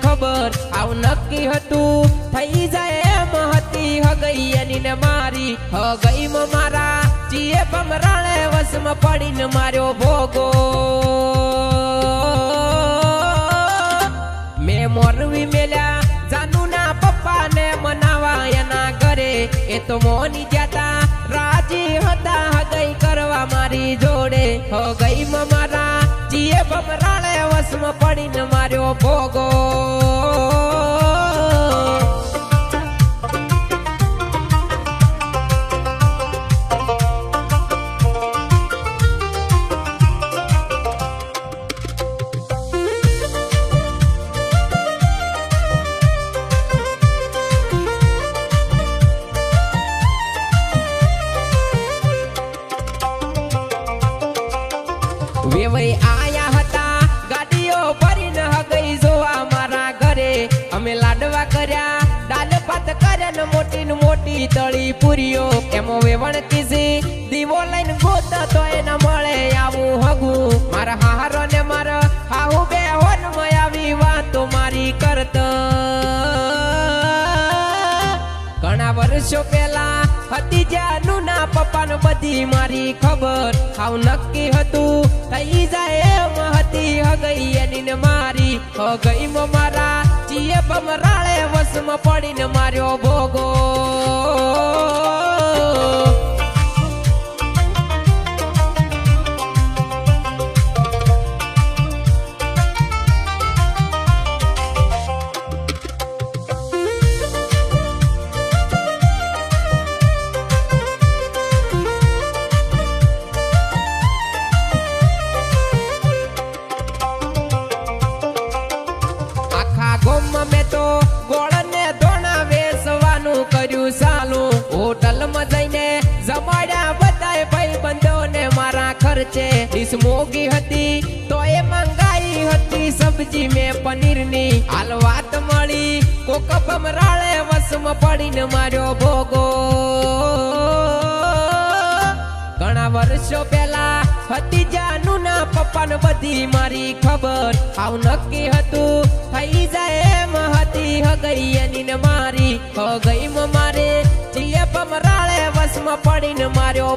खबर आव नक्की हतु थई जाए एम हती हगई एनी ने मारी हगई में मारा जीए बमराणे वस में पड़ीने मार्यो भोगो मैं मोरवी मेल्या जानू ना पप्पा ने मनावा एना घरे ए तो मोनी जाता राजी हता हगई करवा मारी जोड़े हगई में मारा जीए बमराणे वस में पड़ीने मार्यो भोगो वेवई आया हता गाड़ियों भरीने हगई जोवा मारा घरे अमे लाडवा कर्या दाल भात कर्या ने मोटी तળી પૂરીઓ એમો વેવણ કીસી દીવો લઈને ગોત તો એના મળે આવું હગું મારા હારો ને મારા હાહુ બે હોન માં આવી વાતો મારી કરત ઘણા વર્ષો પહેલા હતી જાનુ ના પપ્પાને બધી મારી ખબર હાવ નક્કી હતું થઈ જાય એમ હતી હગઈ એની ને મારી હગઈ માં મારા જીએ બમરાળે વસમાં પડીને માર્યો ભોગો में तो गोड़ ने धोना वेसवानु कर्यु सालू होटल में जईने जमाड्या बधाय भाई बंधो ने मारा खर्चे डिश मोगी हती तो ए मंगाई हती सब्जी में पनीर नी हाल वात मळी कोक बमराळे वस में पड़ीने मार्यो भोगो घणा वर्षो पहला हती जानू ना पप्पा ने बधी मारी खबर हाव नक्की हतु थई जाए एम हती हगई एनी ने मारी हगई में मारे जीए बमराळे वस में पड़ीने मार्यो